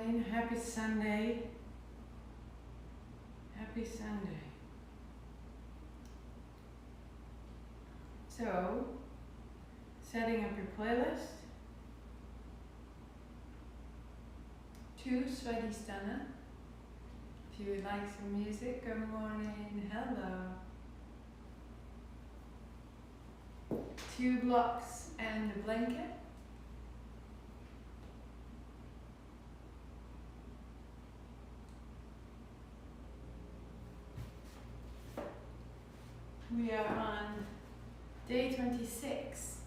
morning. Happy Sunday. Happy Sunday. So, setting up your playlist to Svadhistana. If you would like some music, good morning, hello. 2 blocks and a blanket. We are on day 26.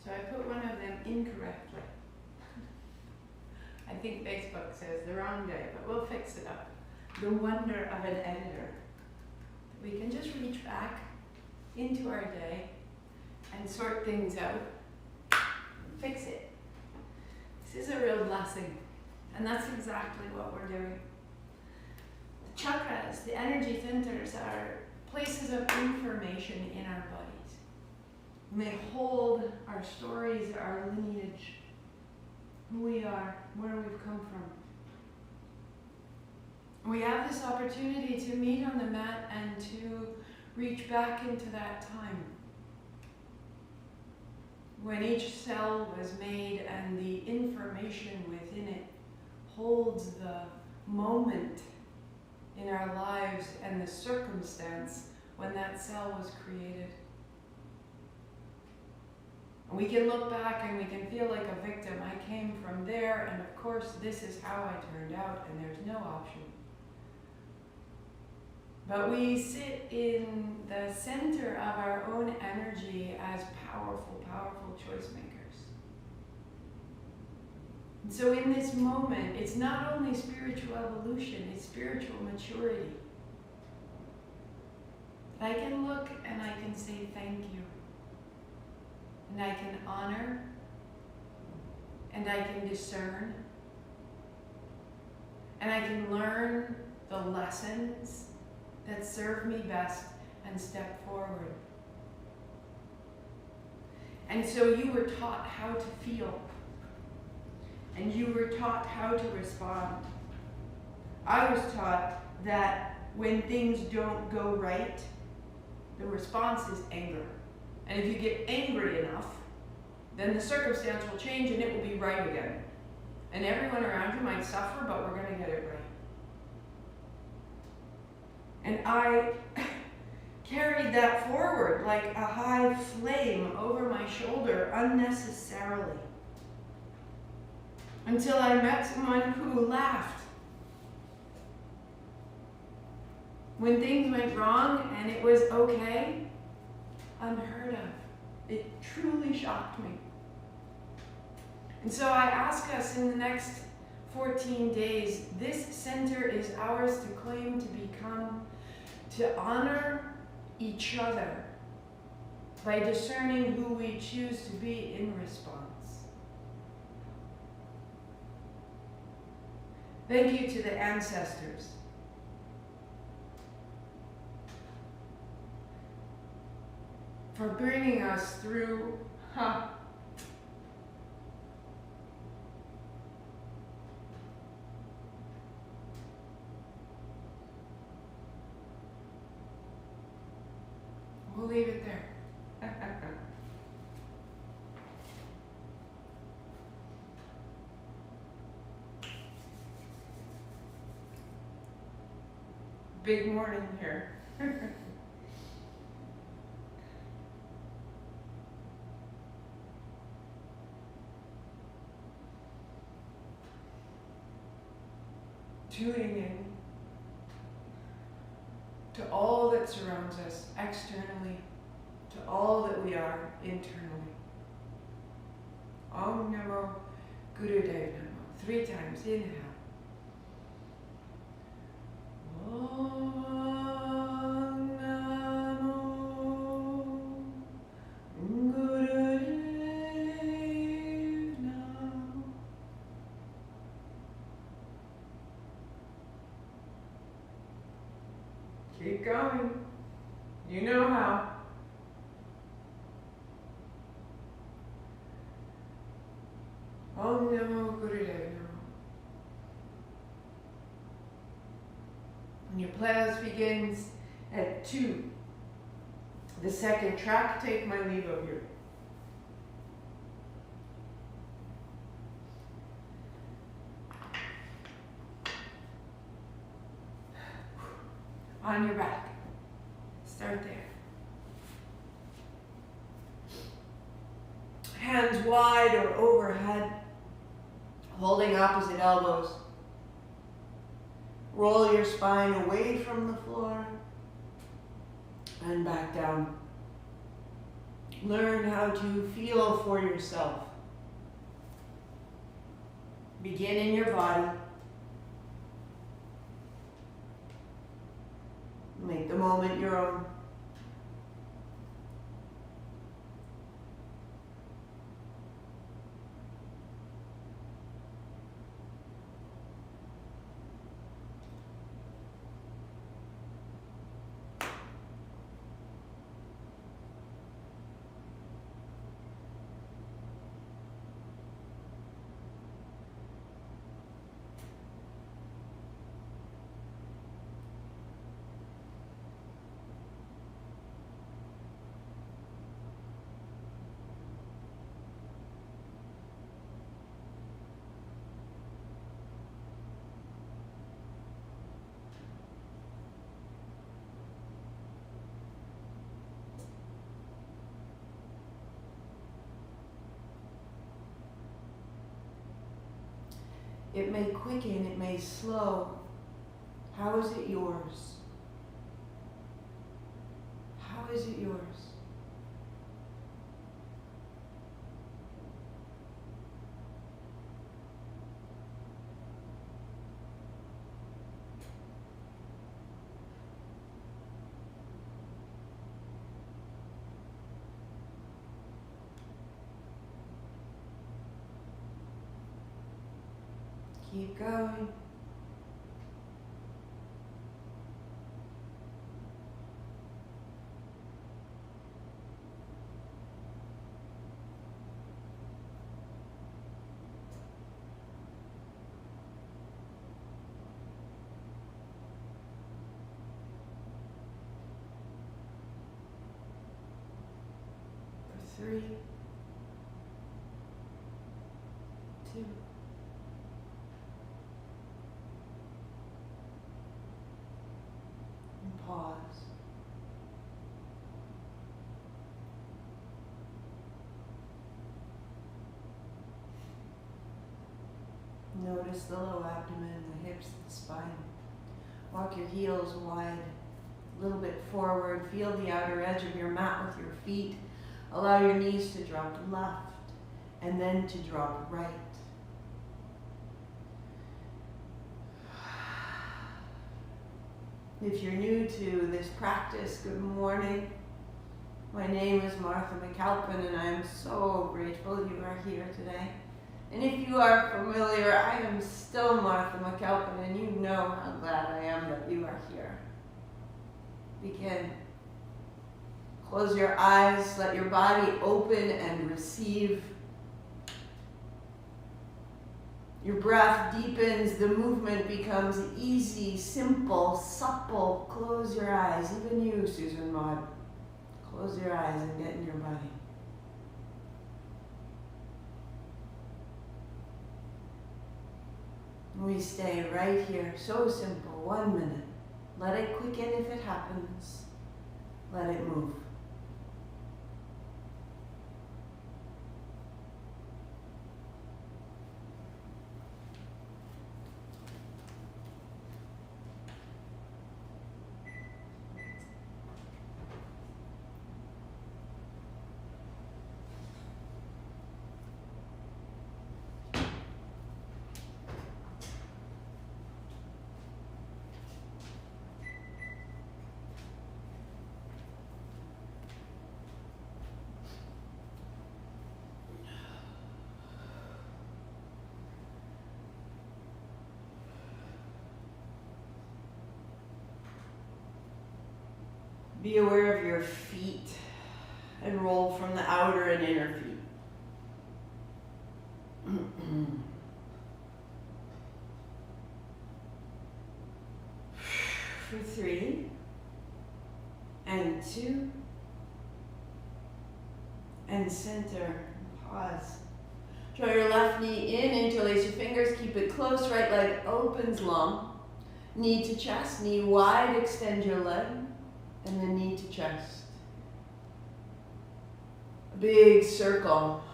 So I put one of them incorrectly. I think Facebook says the wrong day, but we'll fix it up. The wonder of an editor. We can just reach back into our day and sort things out, fix it. This is a real blessing, and that's exactly what we're doing. The chakras, the energy centers, are places of information in our bodies. And they hold our stories, our lineage, who we are, where we've come from. We have this opportunity to meet on the mat and to reach back into that time when each cell was made and the information within it holds the moment in our lives and the circumstance when that cell was created. And we can look back and we can feel like a victim. I came from there, and of course this is how I turned out, and there's no option. But we sit in the center of our own energy as powerful, powerful choice makers. And so in this moment, it's not only spiritual evolution, it's spiritual maturity. I can look and I can say thank you. And I can honor. And I can discern. And I can learn the lessons that serve me best and step forward. And so you were taught how to feel. And you were taught how to respond. I was taught that when things don't go right, the response is anger. And if you get angry enough, then the circumstance will change and it will be right again. And everyone around you might suffer, but we're going to get it right. And I carried that forward like a high flame over my shoulder unnecessarily. Until I met someone who laughed when things went wrong and it was okay. Unheard of. It truly shocked me. And so I ask us in the next 14 days, this center is ours to claim, to become, to honor each other by discerning who we choose to be in response. Thank you to the ancestors. For bringing us through, We'll leave it there. Big morning here. Tuning in to all that surrounds us externally, to all that we are internally. Om Namo Gurudeva Namo. 3 times. Inhale. Om Namo Gurudeva Namo. Keep going. You know how. Om Namo Gurudeva Namo. And your pause begins at 2. The second track, take my leave of you. On your back. Start there. Hands wide or overhead, holding opposite elbows. Roll your spine away from the floor and back down. Learn how to feel for yourself. Begin in your body. Make the moment your own. It may quicken, it may slow. How is it yours? How is it yours? Keep going. For 3, 2, and pause. Notice the low abdomen, the hips, the spine. Walk your heels wide, a little bit forward. Feel the outer edge of your mat with your feet. Allow your knees to drop left and then to drop right. If you're new to this practice, good morning. My name is Martha McAlpin and I am so grateful you are here today. And if you are familiar, I am still Martha McAlpin and you know how glad I am that you are here. Begin. Close your eyes, let your body open and receive. Your breath deepens, the movement becomes easy, simple, supple. Close your eyes, even you, Susan Maud. Close your eyes and get in your body. We stay right here, so simple, 1 minute. Let it quicken if it happens. Let it move. Be aware of your feet and roll from the outer and inner feet. For 3, and 2, and center. Pause. Draw your left knee in, interlace your fingers, keep it close, right leg opens long. Knee to chest, knee wide, extend your leg, and then knee to chest. A big circle.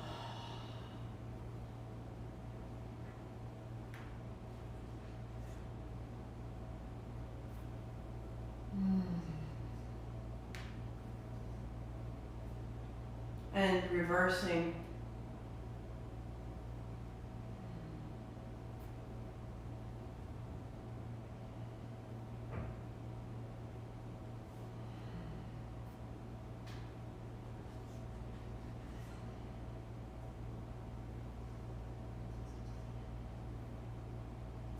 And reversing.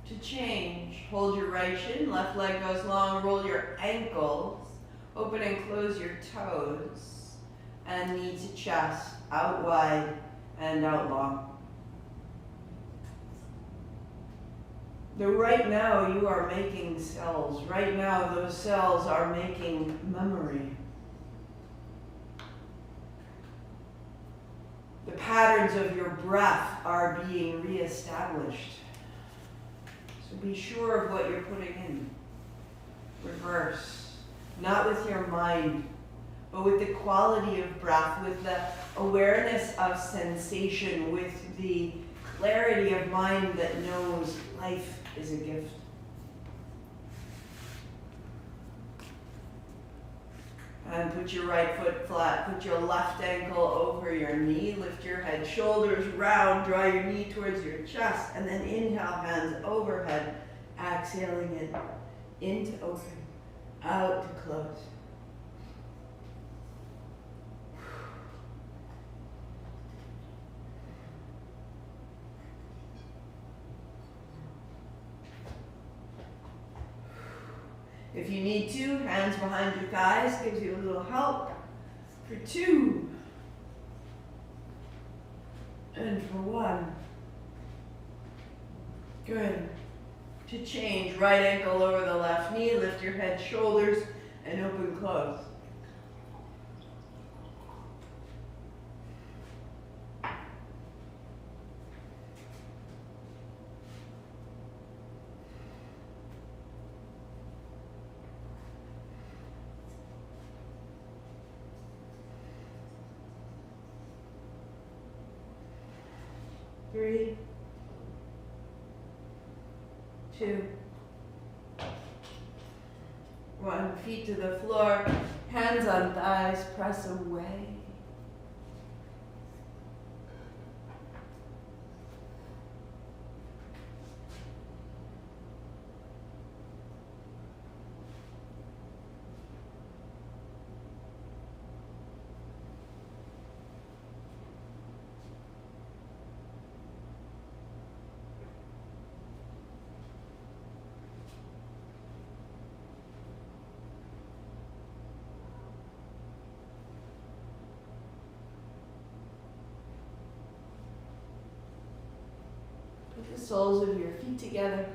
To change, hold your right shin, left leg goes long, roll your ankles, open and close your toes, and knee to chest, out wide and out long. Right now you are making cells. Right now those cells are making memory. The patterns of your breath are being reestablished. So be sure of what you're putting in. Reverse. Not with your mind, but with the quality of breath, with the awareness of sensation, with the clarity of mind that knows life is a gift. And put your right foot flat, put your left ankle over your knee, lift your head, shoulders round, draw your knee towards your chest, and then inhale, hands overhead, exhaling it, in to open, out to close. If you need to, hands behind your thighs gives you a little help. For 2. And for 1. Good. To change, right ankle over the left knee, lift your head, shoulders, and open, close. Three, 2, 1. Feet to the floor, hands on thighs, press away. Put the soles of your feet together.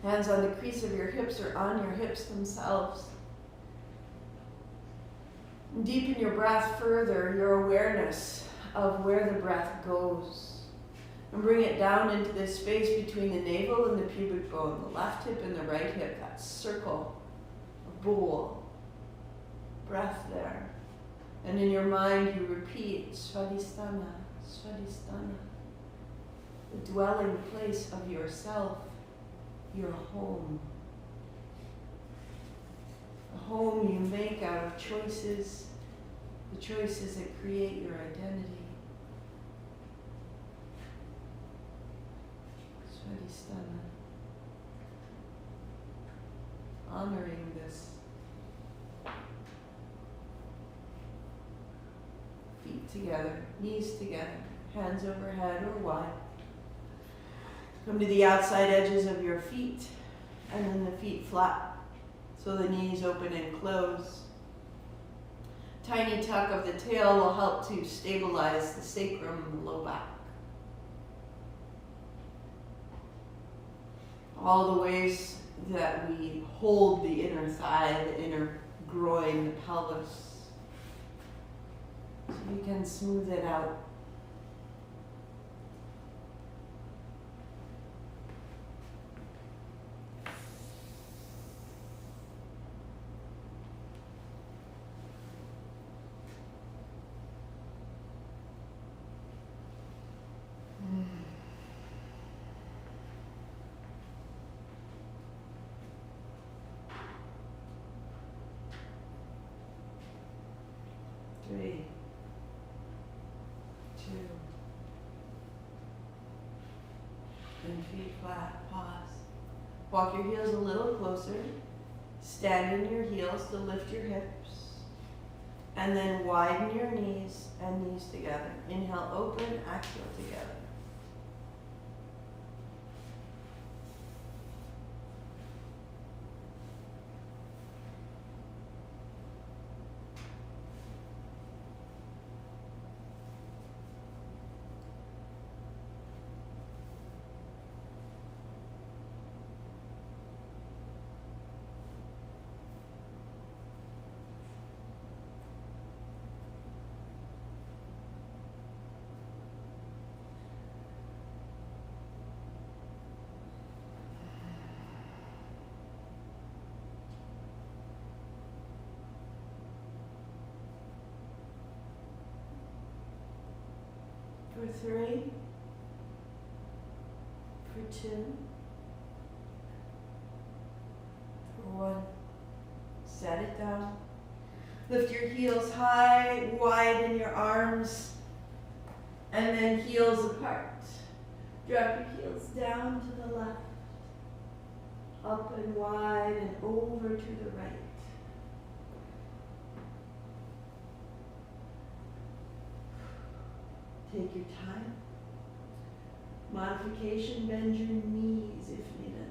Hands on the crease of your hips or on your hips themselves. And deepen your breath further, your awareness of where the breath goes. And bring it down into this space between the navel and the pubic bone, the left hip and the right hip, that circle, a bowl, breath there. And in your mind you repeat, svadhistana, svadhistana. The dwelling place of yourself, your home. A home you make out of choices, the choices that create your identity. Svadhistana. Honoring this. Feet together, knees together, hands overhead or wide. Come to the outside edges of your feet, and then the feet flat, so the knees open and close. Tiny tuck of the tail will help to stabilize the sacrum and the low back. All the ways that we hold the inner thigh, the inner groin, the pelvis. So you can smooth it out. Three, two, and feet flat, pause. Walk your heels a little closer. Stand in your heels to lift your hips. And then widen your knees and knees together. Inhale, open, exhale together. For three, for two, for one. Set it down. Lift your heels high, widen your arms, and then heels apart. Drop your heels down to the left, up and wide and over to the right. Take your time. Modification, bend your knees if needed.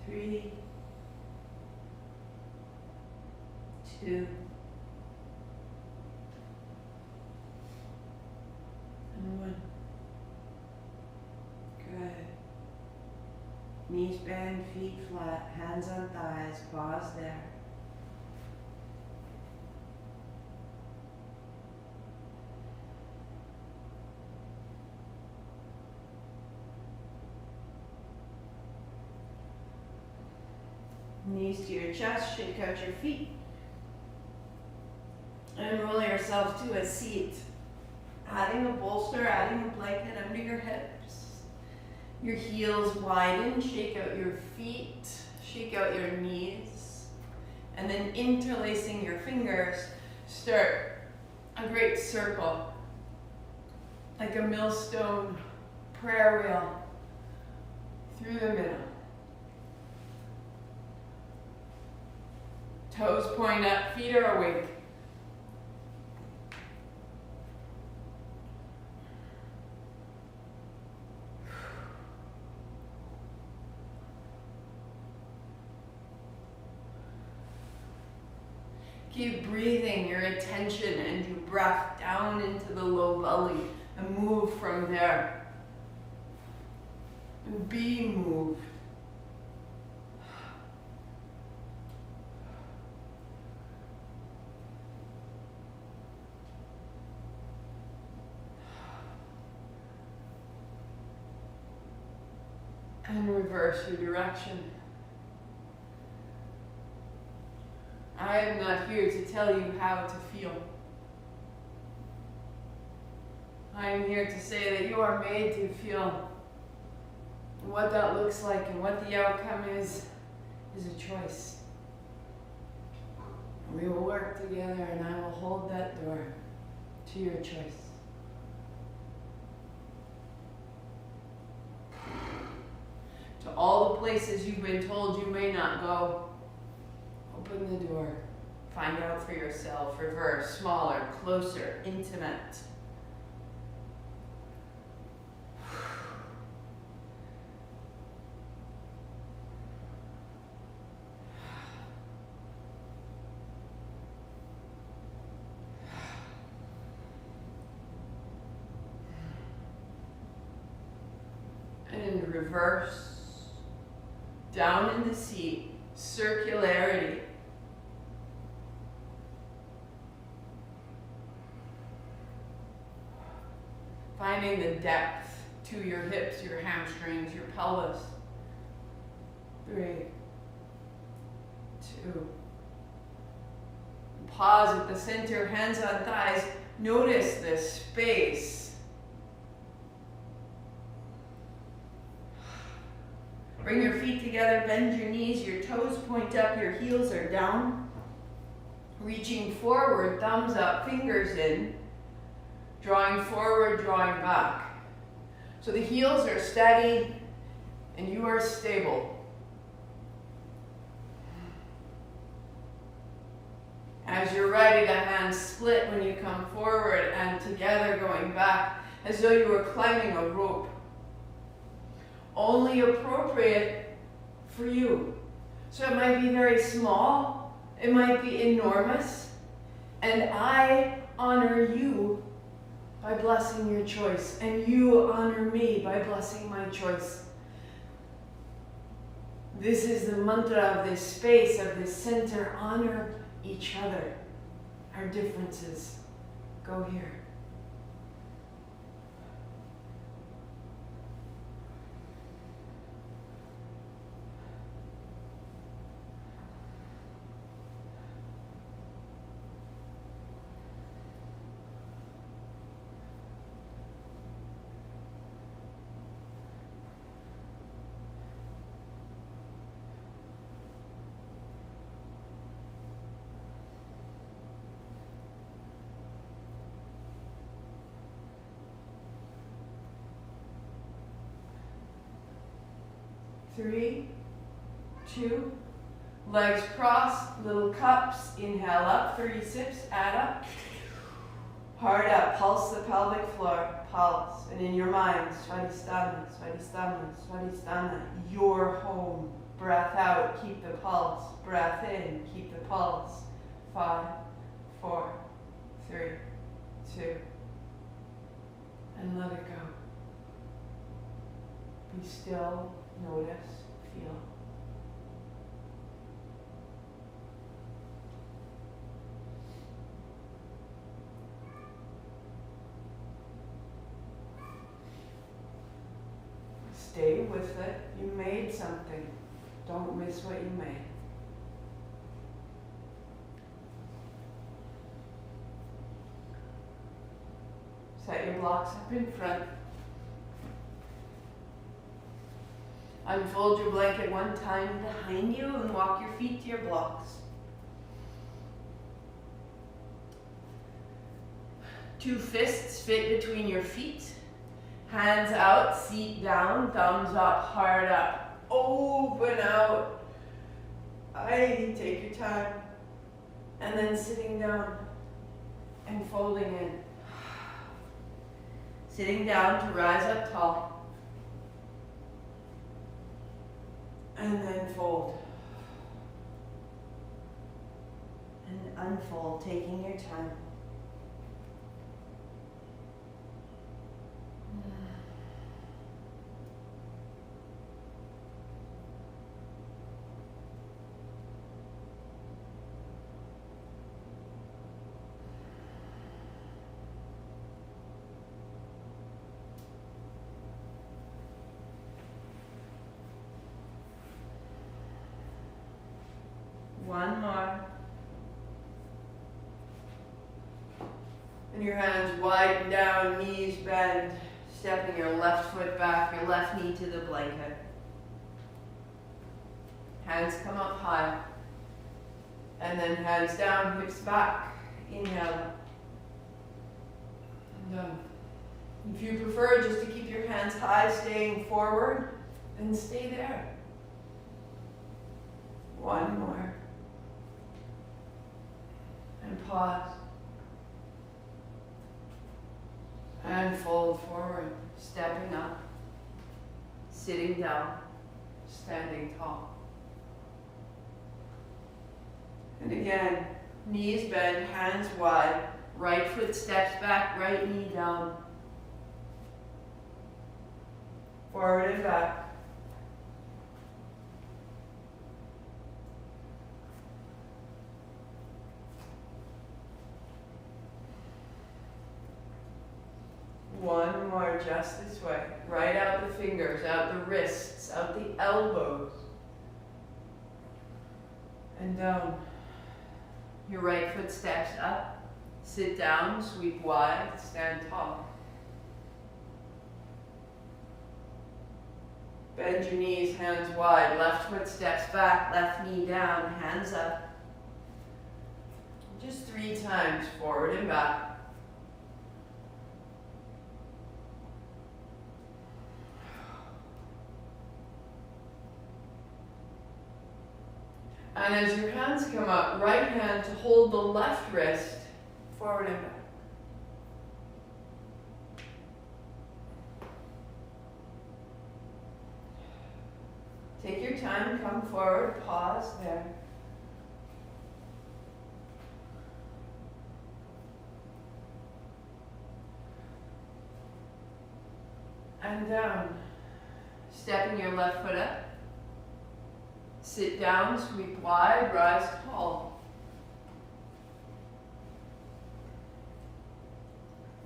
Three, two, and one. Good. Knees bend, feet flat, hands on thighs, pause there. Knees to your chest, shake out your feet. And roll yourself to a seat. Adding a bolster, adding a blanket under your hips. Your heels widen, shake out your feet, shake out your knees. And then interlacing your fingers, start a great circle. Like a millstone prayer wheel through the middle. Toes point up, feet are awake. Keep breathing your attention and your breath down into the low belly and move from there. And be moved. And reverse your direction. I am not here to tell you how to feel. I am here to say that you are made to feel And what that looks like and what the outcome is a choice. And we will work together and I will hold that door to your choice. To all the places you've been told you may not go, open the door. Find out for yourself. Reverse, smaller, closer, intimate. And reverse, down in the seat, circularity. Finding the depth to your hips, your hamstrings, your pelvis. 3, 2. Pause at the center, hands on thighs. Notice this space. Bring your feet together, bend your knees, your toes point up, your heels are down. Reaching forward, thumbs up, fingers in. Drawing forward, drawing back. So the heels are steady and you are stable. As you're ready, the hands split when you come forward and together going back as though you were climbing a rope. Only appropriate for you. So it might be very small, it might be enormous, and I honor you by blessing your choice, and you honor me by blessing my choice. This is the mantra of this space, of this center. Honor each other. Our differences go here. Three, 2, legs crossed, little cups, inhale up, 3 sips, add up, heart up, pulse the pelvic floor, pulse, and in your mind, svadhistana, svadhistana, svadhistana, your home, breath out, keep the pulse, breath in, keep the pulse, 5, 4, 3, 2, and let it go. Be still. Notice, feel. Stay with it. You made something. Don't miss what you made. Set your blocks up in front. Unfold your blanket one time behind you and walk your feet to your blocks. 2 fists fit between your feet. Hands out, seat down, thumbs up, heart up. Open out. Take your time. And then sitting down and folding in. Sitting down to rise up tall. And then fold. And unfold, taking your time. One more. And your hands widen down, knees bend. Stepping your left foot back, your left knee to the blanket. Hands come up high. And then hands down, hips back. Inhale. And down. If you prefer just to keep your hands high, staying forward, then stay there. One more. And pause. And fold forward, stepping up, sitting down, standing tall. And again, knees bend, hands wide, right foot steps back, right knee down. Forward and back. One more, just this way. Right out the fingers, out the wrists, out the elbows. And down. Your right foot steps up. Sit down, sweep wide, stand tall. Bend your knees, hands wide. Left foot steps back, left knee down, hands up. Just 3 times, forward and back. And as your hands come up, right hand to hold the left wrist, forward and back. Take your time, come forward, pause there. And down. Stepping your left foot up. Sit down, sweep wide, rise tall.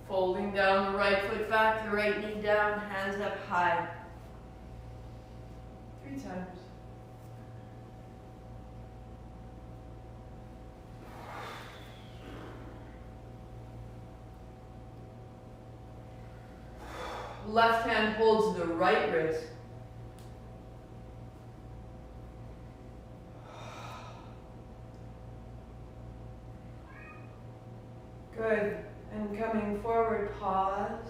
Folding down the right foot back, the right knee down, hands up high. 3 times. Left hand holds the right wrist. Good. And coming forward, pause.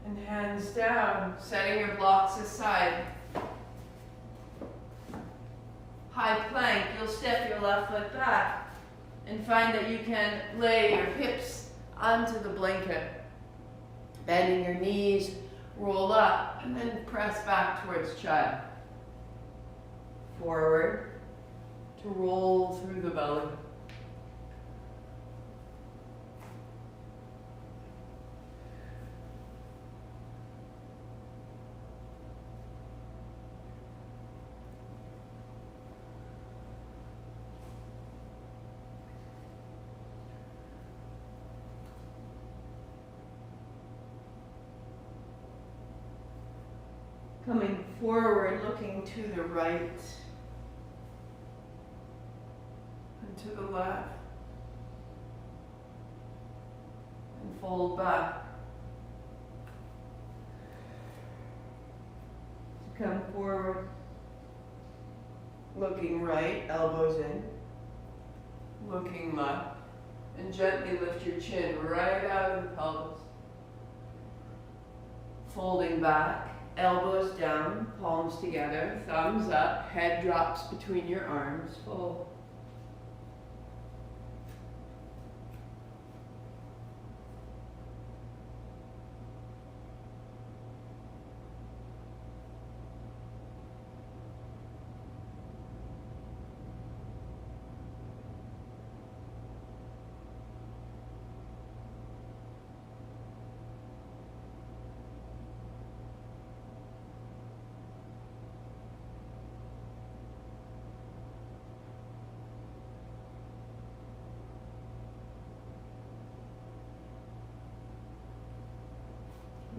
And hands down, setting your blocks aside. High plank, you'll step your left foot back and find that you can lay your hips onto the blanket. Bending your knees, roll up, and then press back towards child. Forward to roll through the belly. Coming forward, looking to the right and to the left. And fold back. To come forward, looking right, elbows in. Looking left. And gently lift your chin right out of the pelvis. Folding back. Elbows down, palms together, thumbs up, head drops between your arms, fold.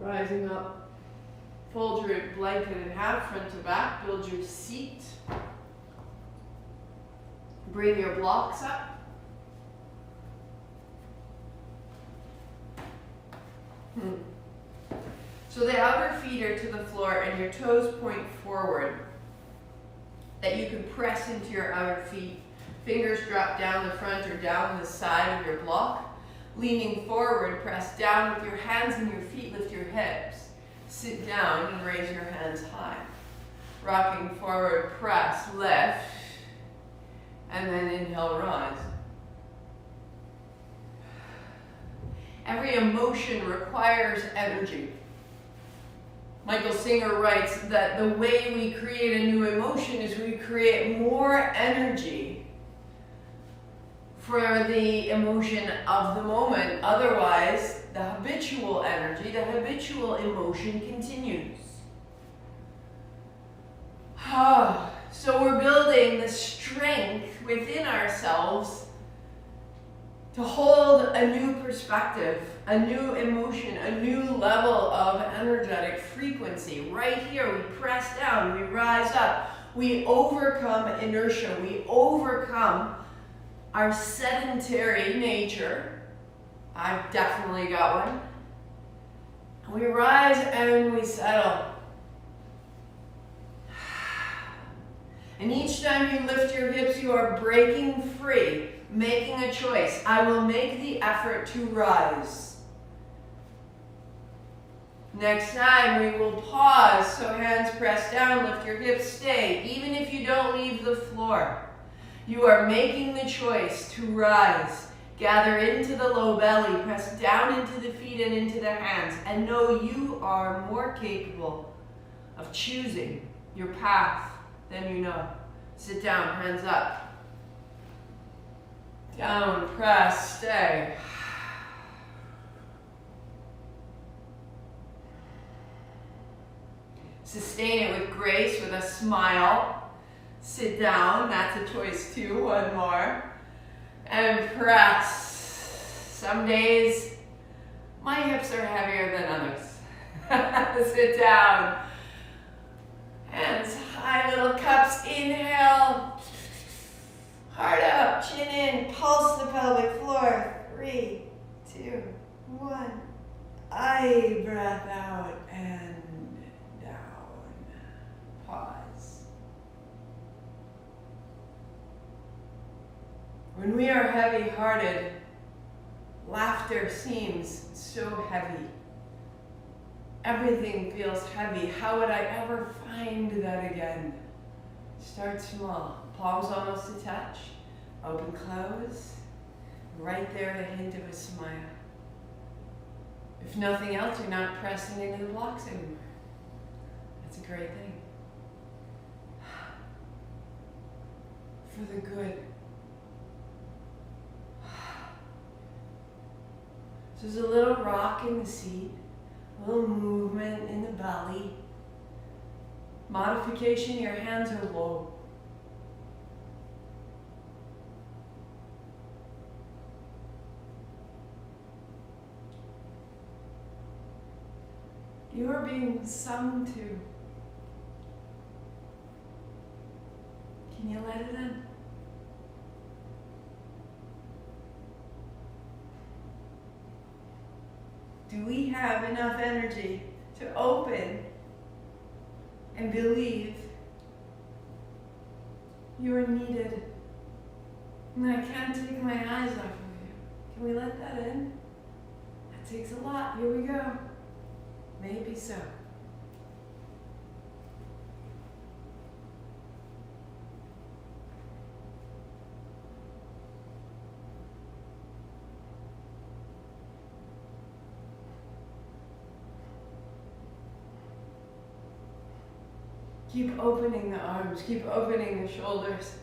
Rising up, Fold your blanket in half, front to back. Build your seat. Bring your blocks up. So the outer feet are to the floor and your toes point forward. That you can press into your outer feet. Fingers drop down the front or down the side of your block. Leaning forward, press down with your hands and your feet, lift your hips. Sit down and raise your hands high. Rocking forward, press, lift, and then inhale, rise. Every emotion requires energy. Michael Singer writes that the way we create a new emotion is we create more energy for the emotion of the moment. Otherwise, the habitual energy, the habitual emotion continues. So we're building the strength within ourselves to hold a new perspective, a new emotion, a new level of energetic frequency. Right here, we press down, we rise up, we overcome inertia, we overcome our sedentary nature. I've definitely got one. We rise and we settle. And each time you lift your hips, you are breaking free, making a choice. I will make the effort to rise. Next time we will pause, so hands press down, lift your hips, stay. Even if you don't leave the floor, you are making the choice to rise. Gather into the low belly, press down into the feet and into the hands, and know you are more capable of choosing your path than you know. Sit down, hands up. Down, press, stay. Sustain it with grace, with a smile. Sit down, that's a choice too, one more. And press. Some days, my hips are heavier than others. Sit down. Hands high, little cups, inhale. Heart up, chin in, pulse the pelvic floor. 3, 2, 1. I breath out and down. Pause. When we are heavy-hearted, laughter seems so heavy. Everything feels heavy. How would I ever find that again? Start small. Palms almost to touch. Open, close. Right there, the hint of a smile. If nothing else, you're not pressing into the blocks anymore. That's a great thing. For the good. So there's a little rock in the seat, a little movement in the belly. Modification, your hands are low. You are being sung to. Can you let it in? Do we have enough energy to open and believe you are needed? And I can't take my eyes off of you. Can we let that in? That takes a lot. Here we go. Maybe so. Keep opening the arms, keep opening the shoulders.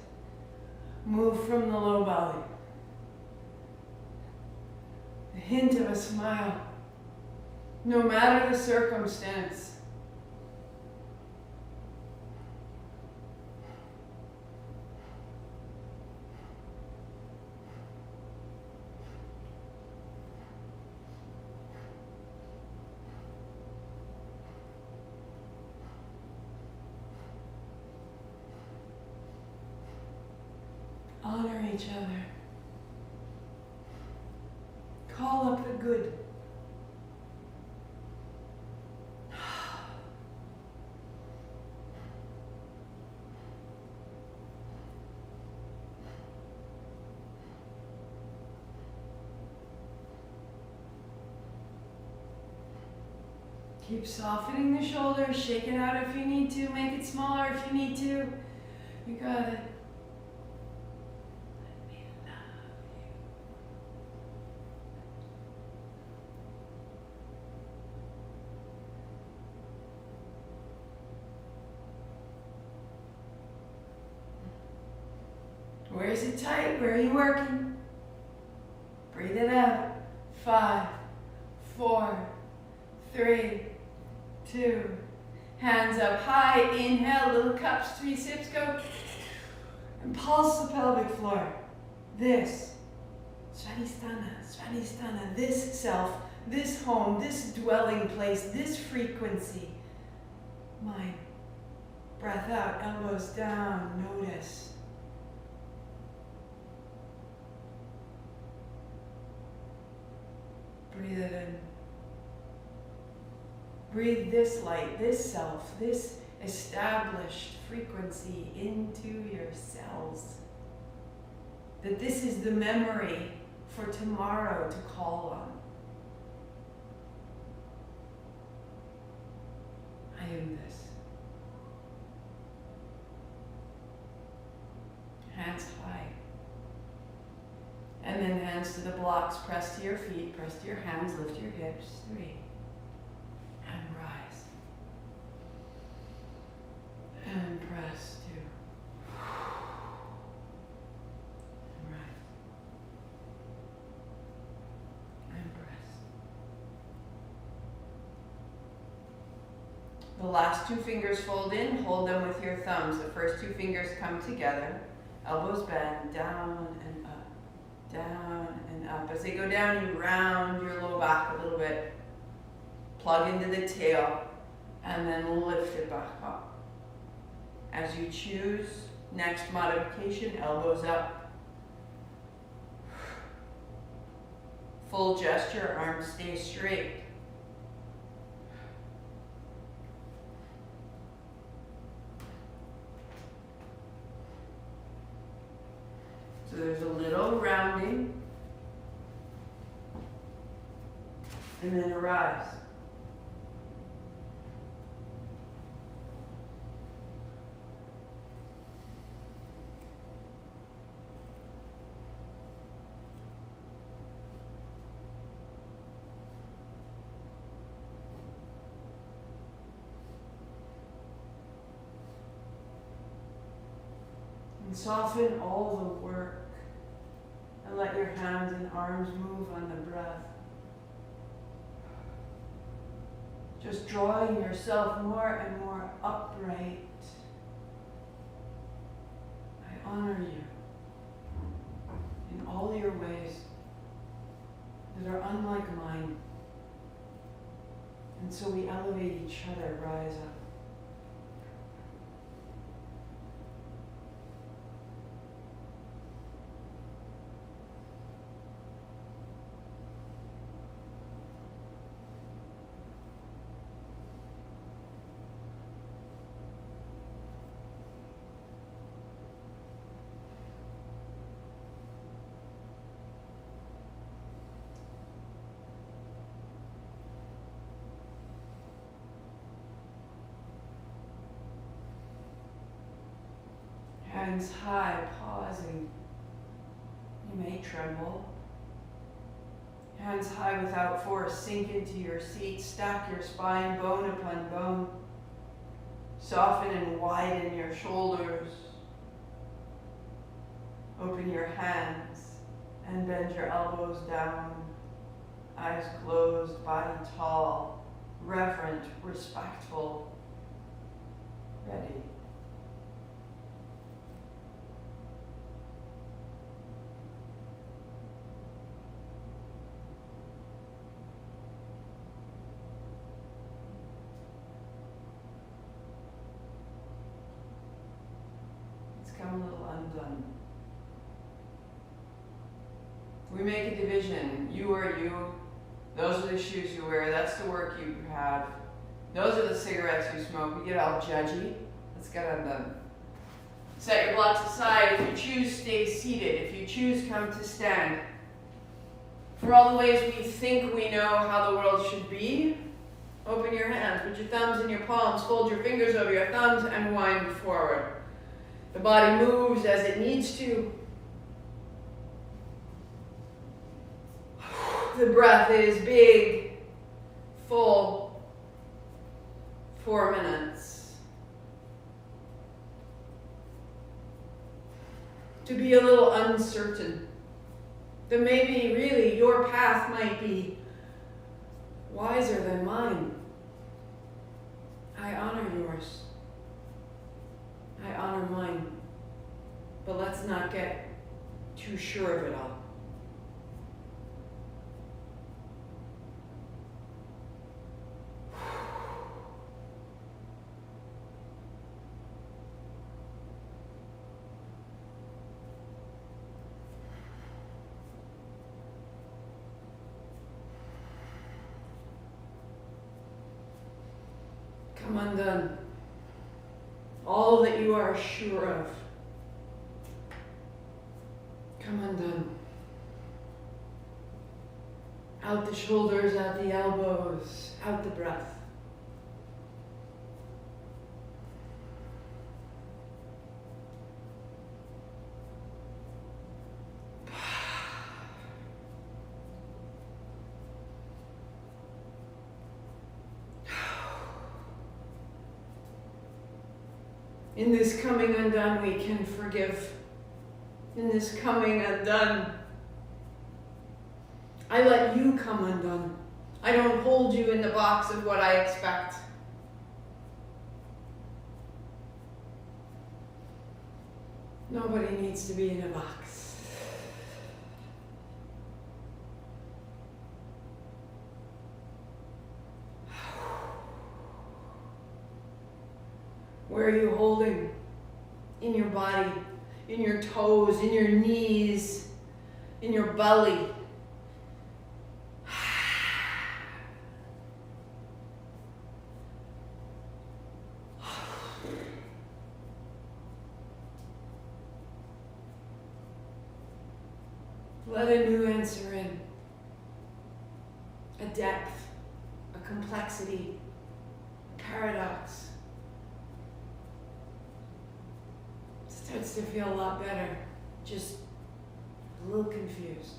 Move from the low belly. The hint of a smile. No matter the circumstance. each other. Call up the good. Keep softening the shoulders, shake it out if you need to, make it smaller if you need to. You got it. Let me love you. Where is it tight? Where are you working? Breathe it out. 5, 4, 3, 2. Hands up high. Inhale, little cups, 3 sips, go. And pulse the pelvic floor. This. Svadhistana, svadhistana. This self, this home, this dwelling place, this frequency. Mine. Breath out, elbows down, notice. Breathe it in. Breathe this light, this self, this established frequency into your cells. That this is the memory for tomorrow to call on. I am this. Hands high. And then hands to the blocks, press to your feet, press to your hands, lift your hips. 3. And rise. And press. 2. And rise. And press. The last 2 fingers fold in, hold them with your thumbs. The first 2 fingers come together, elbows bend, down and up. Down and up. As they go down, you round your low back a little bit. Plug into the tail and then lift it back up. As you choose, next modification, elbows up. Full gesture, arms stay straight. So there's a little rounding, and then a rise. And soften all the work. And let your hands and arms move on the breath. Just drawing yourself more and more upright. I honor you in all your ways that are unlike mine. And so we elevate each other, rise up. Hands high, pausing. You may tremble. Hands high without force, sink into your seat, stack your spine, bone upon bone. Soften and widen your shoulders. Open your hands and bend your elbows down. Eyes closed, body tall, reverent, respectful, ready. Come a little undone. We make a division. You are you. Those are the shoes you wear. That's the work you have. Those are the cigarettes you smoke. We get all judgy. Let's get undone. Set your blocks aside. If you choose, stay seated. If you choose, come to stand. For all the ways we think we know how the world should be, open your hands. Put your thumbs in your palms. Fold your fingers over your thumbs and wind forward. The body moves as it needs to. The breath is big, full, 4 minutes. To be a little uncertain, that maybe really your path might be wiser than mine. I honor yours. I honor mine. But let's not get too sure of it all. Come undone. All that you are sure of. Come undone. Out the shoulders, out the elbows, out the breath. In this coming undone, we can forgive. In this coming undone, I let you come undone. I don't hold you in the box of what I expect. Nobody needs to be in a box. Where are you holding? In your body, in your toes, in your knees, in your belly. Let a new answer in. A depth, a complexity, a paradox. Starts to feel a lot better, just a little confused.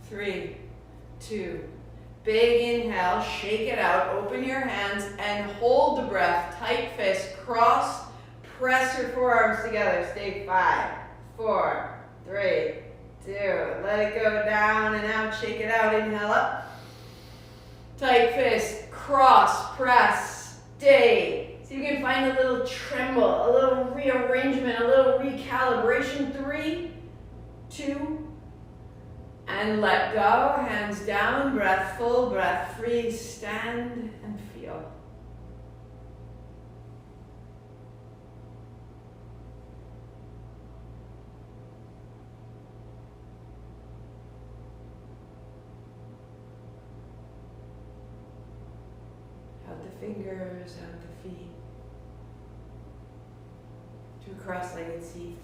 Three, two, big inhale, shake it out, open your hands and hold the breath, tight fist, cross, press your forearms together, stay 5, 4, 3, 2, let it go down and out, shake it out, inhale up, tight fist, cross, press, stay. So you can find a little tremble, a little rearrangement, a little recalibration, 3, 2, and let go, hands down, breath full, breath free, stand and feel. Out the fingers, out the feet, to a cross-legged seat.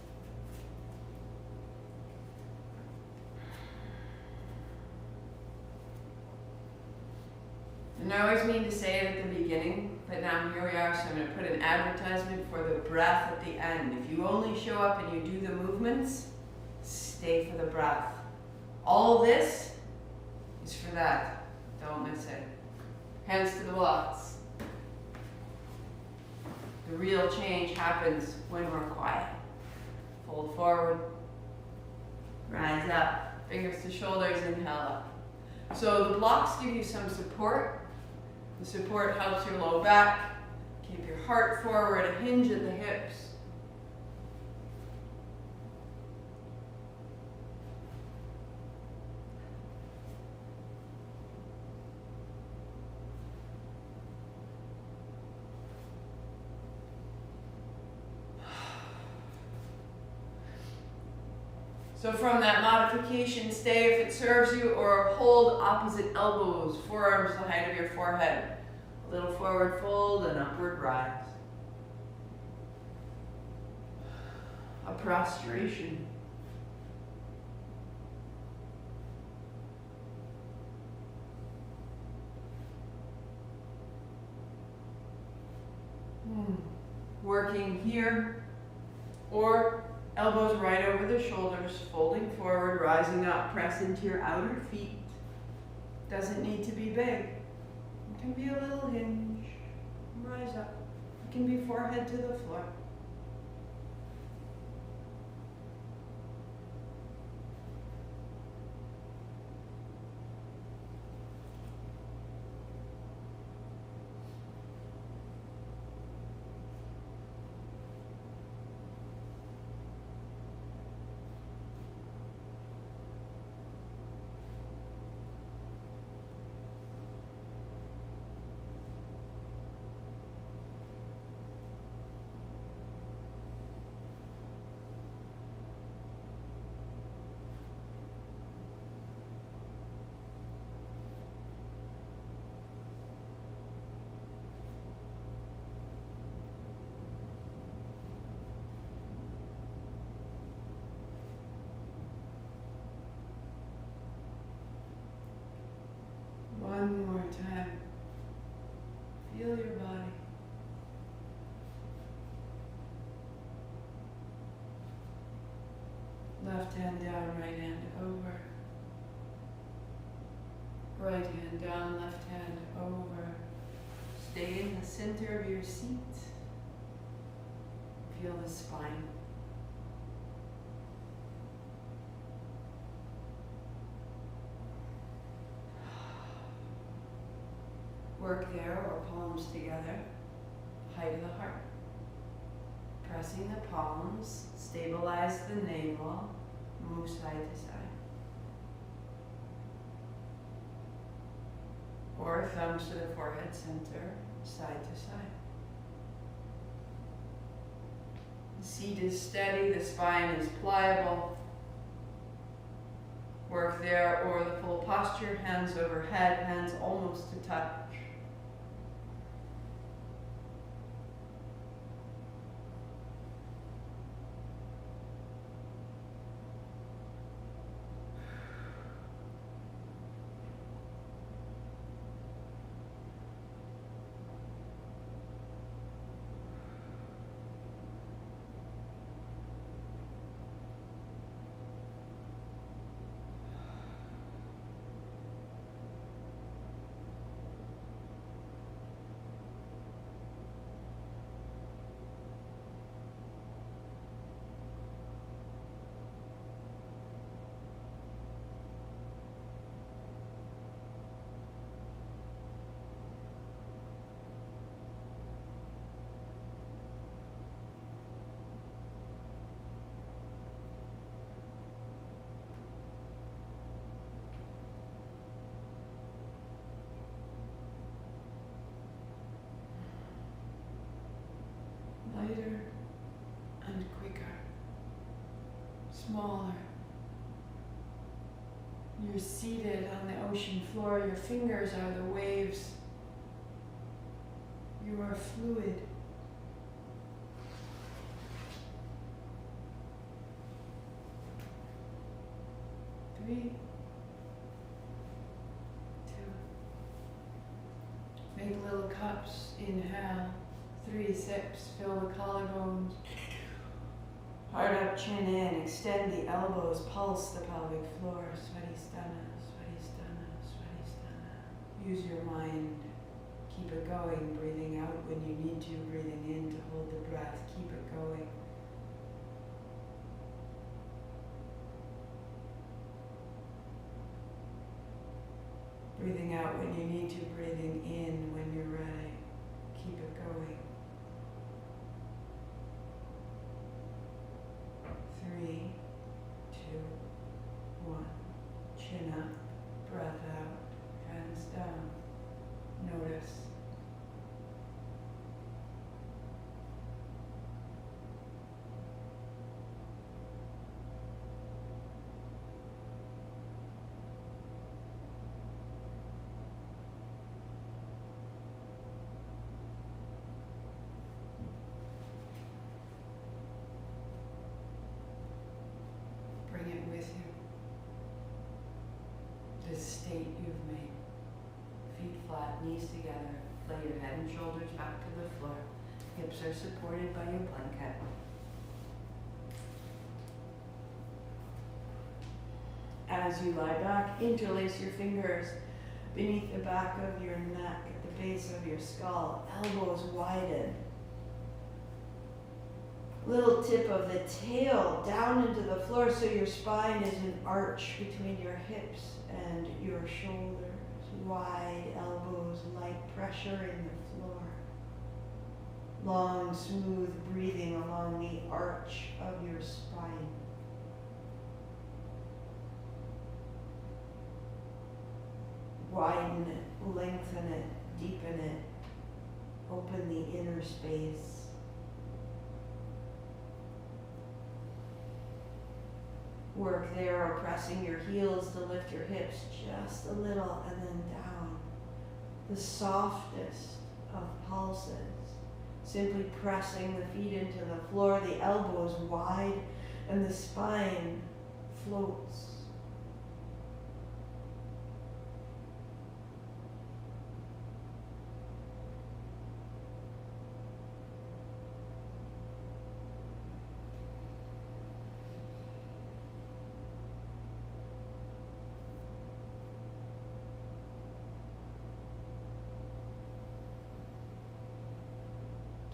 And I always mean to say it at the beginning, but now here we are, so I'm going to put an advertisement for the breath at the end. If you only show up and you do the movements, stay for the breath. All this is for that. Don't miss it. Hands to the blocks. The real change happens when we're quiet. Fold forward. Rise up. Fingers to shoulders, inhale up. So the blocks give you some support. The support helps your low back. Keep your heart forward, a hinge at the hips. So from that modification, stay if it serves you, or hold opposite elbows, forearms the height of your forehead. A little forward fold and upward rise. A prostration. Working here, or elbows right over the shoulders, folding forward, rising up, press into your outer feet. Doesn't need to be big. It can be a little hinge. Rise up. It can be forehead to the floor. One more time. Feel your body. Left hand down, right hand over. Right hand down, left hand over. Stay in the center of your seat. Feel the spine. Work there, or palms together, height of the heart. Pressing the palms, stabilize the navel, move side to side. Or thumbs to the forehead center, side to side. The seat is steady, the spine is pliable. Work there, or the full posture, hands overhead, hands almost to touch. Lighter and quicker, smaller. You're seated on the ocean floor, your fingers are the waves. You are fluid. Three, two. Make little cups, inhale. 3 sips, fill the collarbones. Heart up, chin in, extend the elbows, pulse the pelvic floor. Svadhistana, svadhistana, svadhistana. Use your mind. Keep it going, breathing out when you need to, breathing in to hold the breath. Keep it going. Breathing out when you need to, breathing in when you're ready. Keep it going. 3, 2, 1. Chin up, breath out, hands down. Notice. Bring it with you. This state you've made. Feet flat, knees together. Lay your head and shoulders back to the floor. Hips are supported by your blanket. As you lie back, interlace your fingers beneath the back of your neck, at the base of your skull. Elbows widen. Little tip of the tail down into the floor so your spine is an arch between your hips and your shoulders. Wide elbows, light pressure in the floor. Long, smooth breathing along the arch of your spine. Widen it, lengthen it, deepen it. Open the inner space. Work there, or pressing your heels to lift your hips just a little and then down. The softest of pulses. Simply pressing the feet into the floor, the elbows wide, and the spine floats.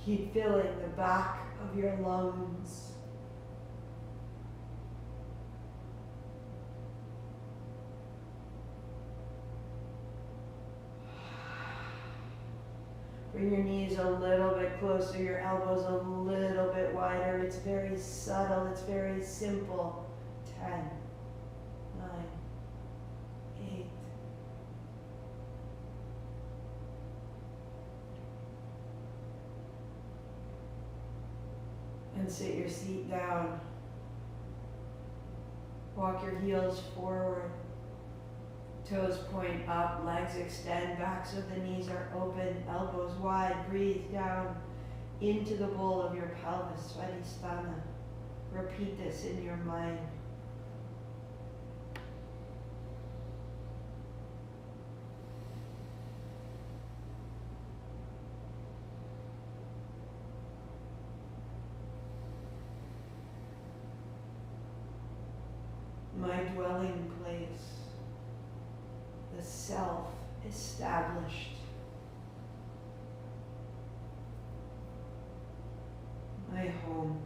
Keep filling the back of your lungs. Bring your knees a little bit closer, your elbows a little bit wider. It's very subtle, it's very simple. 10, 9, 8. And sit your seat down. Walk your heels forward. Toes point up, legs extend, backs of the knees are open, elbows wide. Breathe down into the bowl of your pelvis, svadhistana. Repeat this in your mind. My dwelling place, the self established. My home.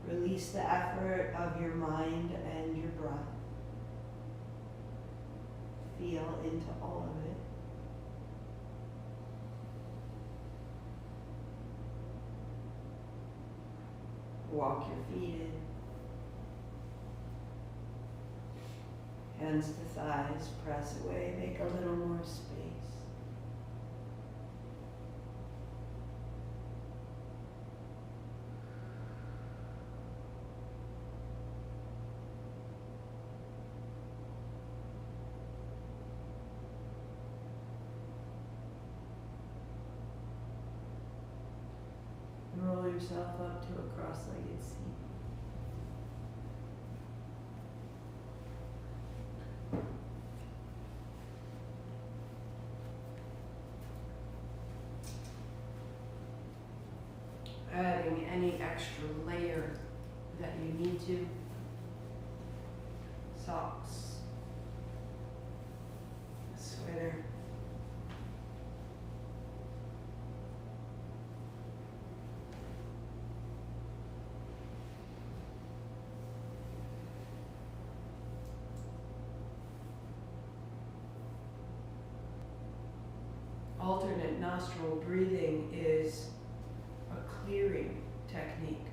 Release the effort of your mind and your breath. Feel into all of it. Walk your feet in. Hands to thighs, press away, make a little more space. yourself up to a cross-legged seat. Adding any extra layer that you need to. Socks, a sweater. Alternate nostril breathing is a clearing technique.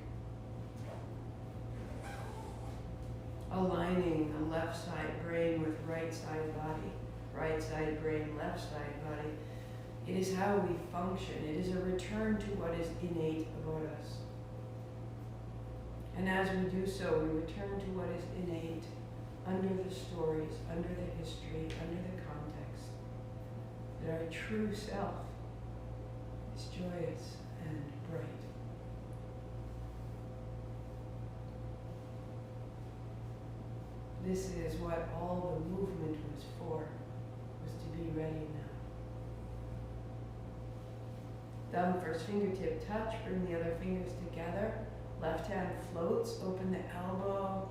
Aligning the left side brain with right side body, right side brain, left side body. It is how we function. It is a return to what is innate about us. And as we do so, we return to what is innate under the stories, under the history, under the context. That our true self is joyous and bright. This is what all the movement was for, was to be ready now. Thumb first fingertip touch, bring the other fingers together. Left hand floats, open the elbow,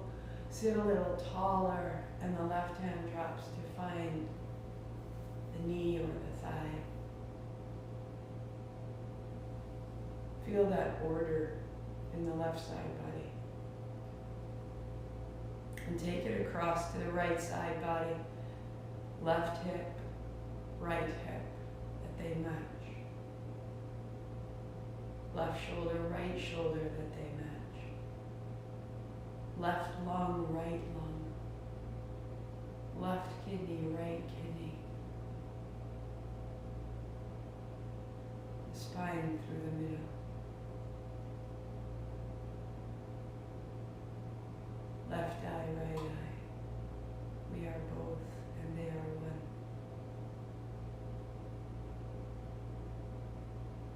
sit a little taller, and the left hand drops to find the knee or the thigh. Feel that order in the left side body. And take it across to the right side body, left hip, right hip, that they match. Left shoulder, right shoulder, that they match. Left lung, right lung. Left kidney, right kidney. The spine through the middle. Left eye, right eye. We are both, and they are one.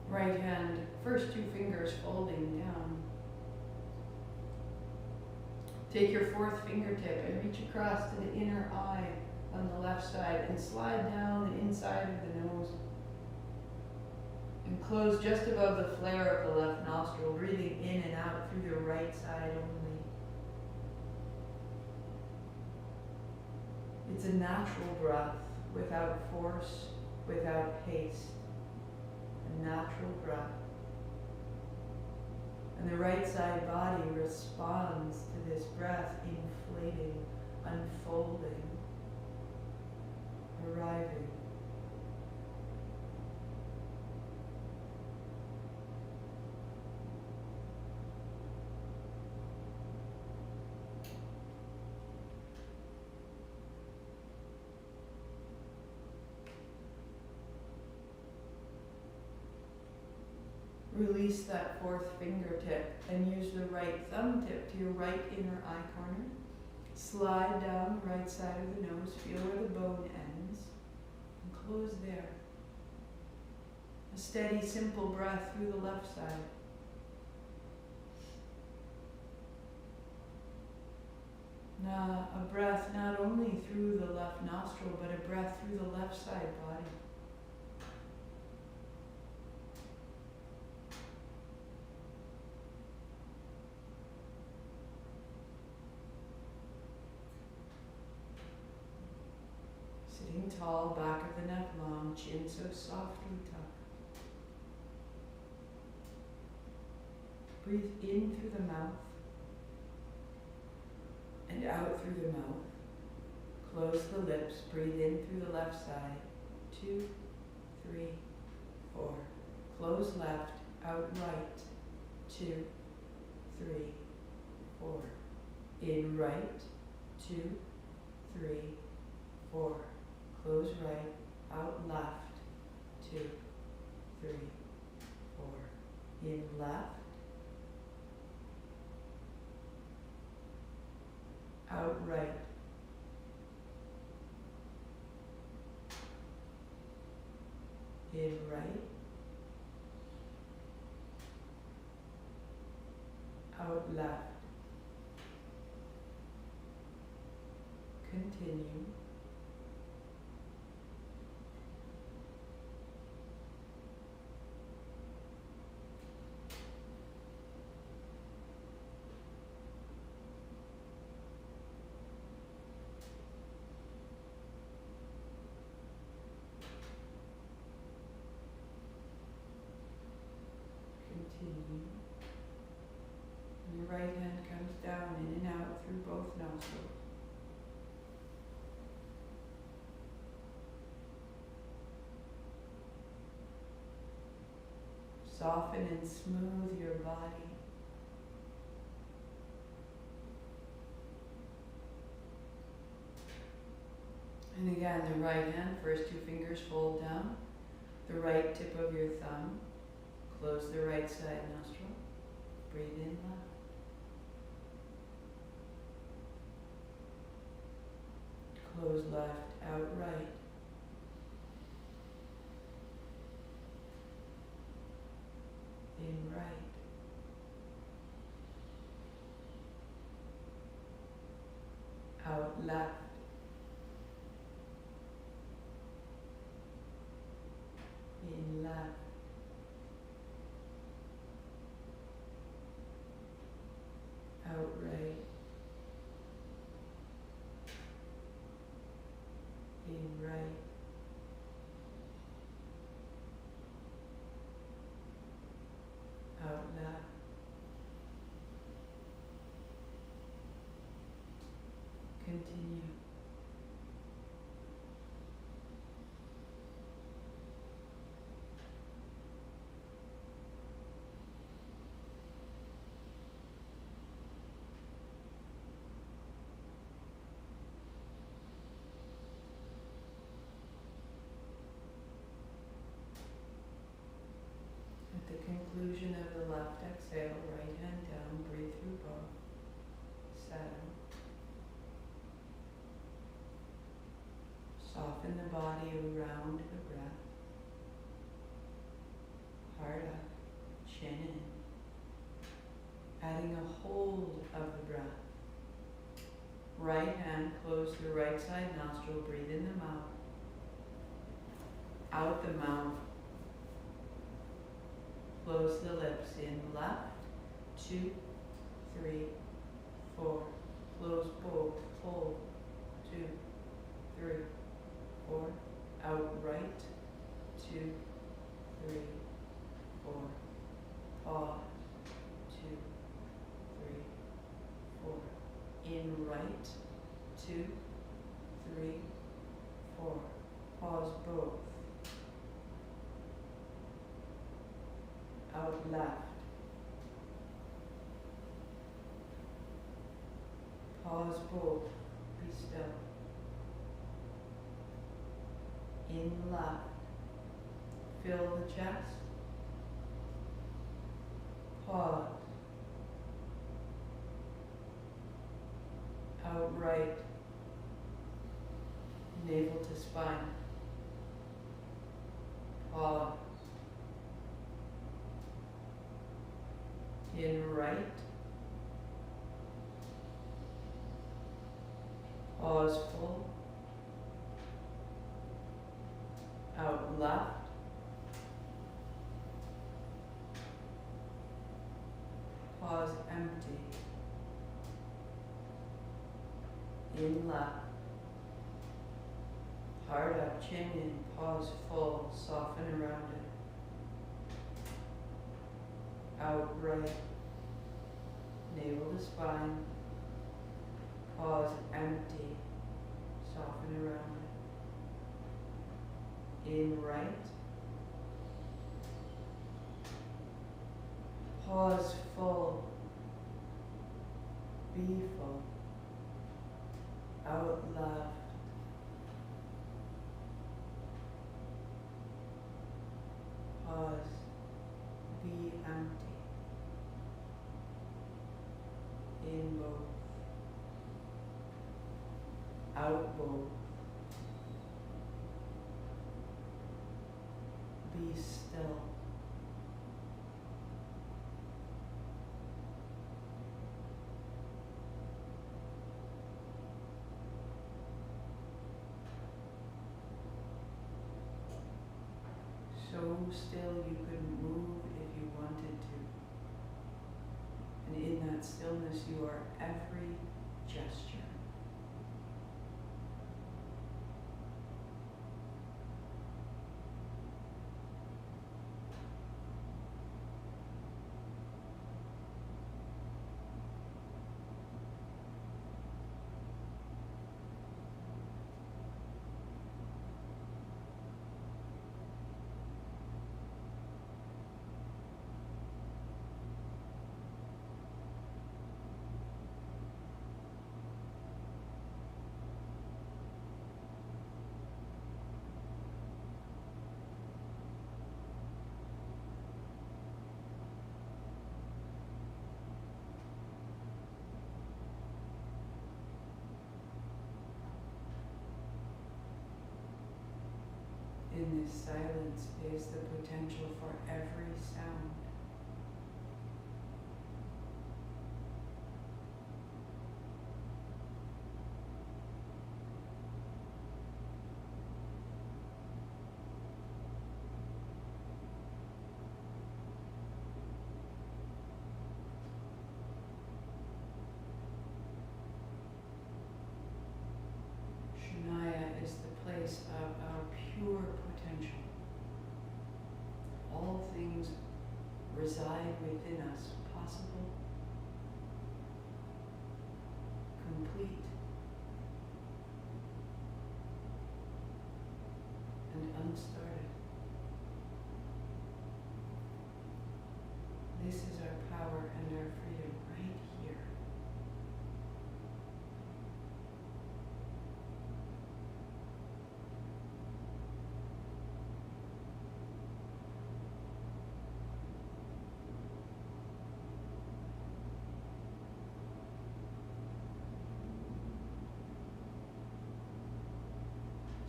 Right hand, first two fingers folding down. Take your fourth fingertip and reach across to the inner eye on the left side and slide down the inside of the nose. And close just above the flare of the left nostril, breathing in and out through the right side only. It's a natural breath, without force, without haste. A natural breath. And the right side body responds to this breath, inflating, unfolding, arriving. Release that fourth fingertip and use the right thumb tip to your right inner eye corner. Slide down the right side of the nose, feel where the bone ends, and close there. A steady, simple breath through the left side. Now, a breath not only through the left nostril, but a breath through the left side body. Sitting tall, back of the neck long, chin so softly tucked. Breathe in through the mouth and out through the mouth. Close the lips, breathe in through the left side. 2, 3, 4. Close left, out right. 2, 3, 4. In right. 2, 3, 4. Close right, out left, 2, 3, 4. In left, out right, in right, out left. Continue. Continue. And your right hand comes down in and out through both nostrils. Soften and smooth your body. And again, the right hand, first two fingers fold down, the right tip of your thumb, close the right side nostril, breathe in left. Close left, out right. In right. Out left. In left. Out right. In right. Out left. Continue. At the conclusion of the left exhale, right hand down, breathe through both. Settle. Soften the body around the breath. Heart up, chin in. Adding a hold of the breath. Right hand, close the right side nostril, breathe in the mouth. Out the mouth. Close the lips. In left, 2, 3, 4. Close both. Hold. 2, 3, 4. Out right. 2, 3, 4. Pause. 2, 3, 4. In right. 2, 3, 4. Pause both. Out left. Pause both. Be still. In left. Fill the chest. Pause. Out right. Navel to spine. Pause. In right. Pause full. Out left. Pause empty. In left. Heart up, chin in, pause full, soften around it. Out right. Navel to spine. Pause empty. Soften around it. In right. Pause full. Be full. Out left. Pause. Be empty. In both. Out both. Be still. still you couldn't move if you wanted to. And in that stillness you are every gesture. In this silence is the potential for every sound. Shanaya is the place of our pure potential. All things reside within us, possible, complete, and unstarted. This is our power and our freedom right here.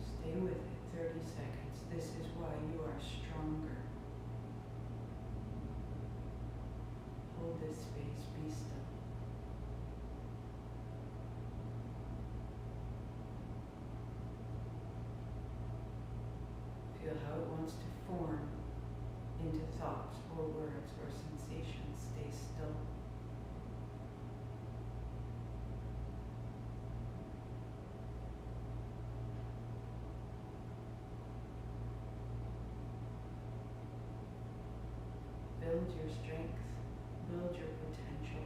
Stay with it 30 seconds. This is why you are stronger. Hold this space, be still. Feel how it wants to form into thoughts or words or sensations. Stay still. Build your strength, build your potential,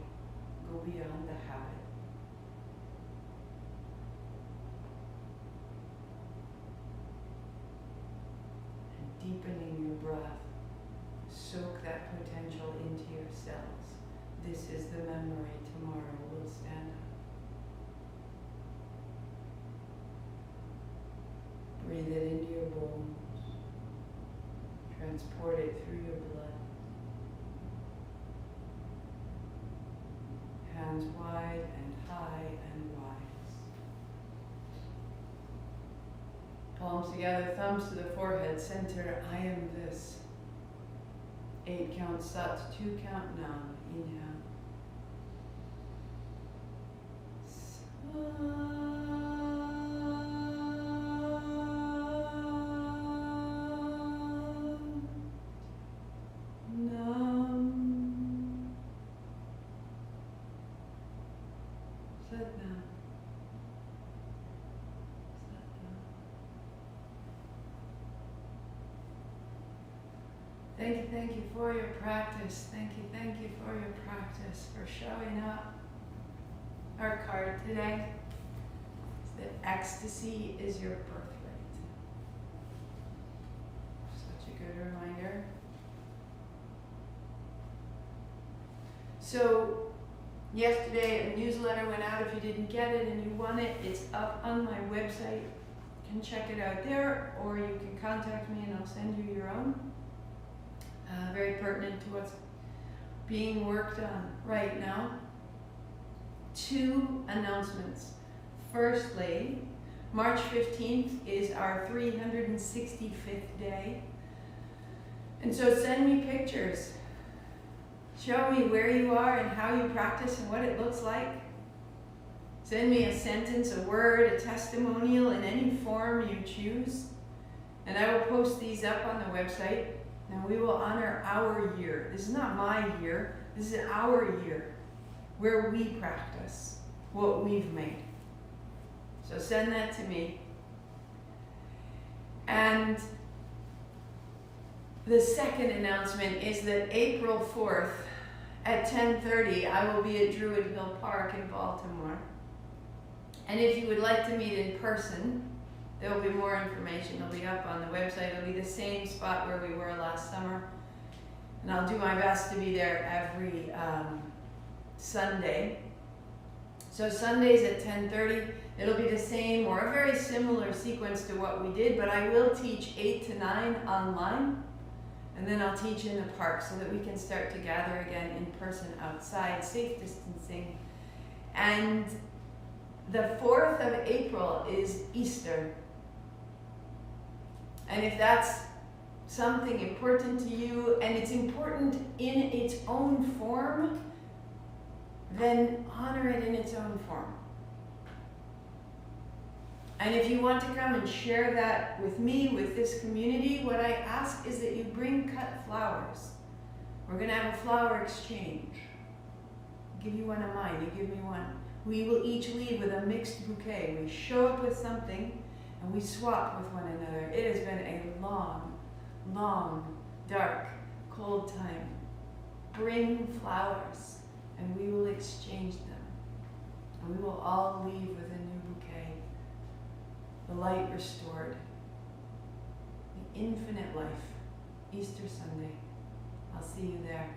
go beyond the habit. And deepening your breath, soak that potential into your cells. This is the memory tomorrow will stand up. Breathe it into your bones, transport it through your blood. Hands wide and high and wise. Palms together, thumbs to the forehead, center, I am this. 8 count sat, 2 count nam. Inhale. Thank you for your practice. Thank you for your practice, for showing up. Our card today is that ecstasy is your birthright. Such a good reminder. So yesterday a newsletter went out. If you didn't get it and you want it, it's up on my website. You can check it out there, or you can contact me and I'll send you your own. Very pertinent to what's being worked on right now. 2 announcements. Firstly, March 15th is our 365th day. And so send me pictures. Show me where you are and how you practice and what it looks like. Send me a sentence, a word, a testimonial in any form you choose. And I will post these up on the website. Now we will honor our year. This is not my year, this is our year, where we practice what we've made. So send that to me. And the second announcement is that April 4th at 10:30, I will be at Druid Hill Park in Baltimore. And if you would like to meet in person, there will be more information. It'll be up on the website. It'll be the same spot where we were last summer. And I'll do my best to be there every Sunday. So Sundays at 10:30, it'll be the same or a very similar sequence to what we did, but I will teach 8 to 9 online. And then I'll teach in the park so that we can start to gather again in person outside, safe distancing. And the 4th of April is Easter. And if that's something important to you, and it's important in its own form, then honor it in its own form. And if you want to come and share that with me, with this community, what I ask is that you bring cut flowers. We're going to have a flower exchange. I'll give you one of mine, you give me one. We will each leave with a mixed bouquet. We show up with something and we swap with one another. It has been a long, long, dark, cold time. Bring flowers and we will exchange them. And we will all leave with a new bouquet. The light restored. The infinite life. Easter Sunday. I'll see you there.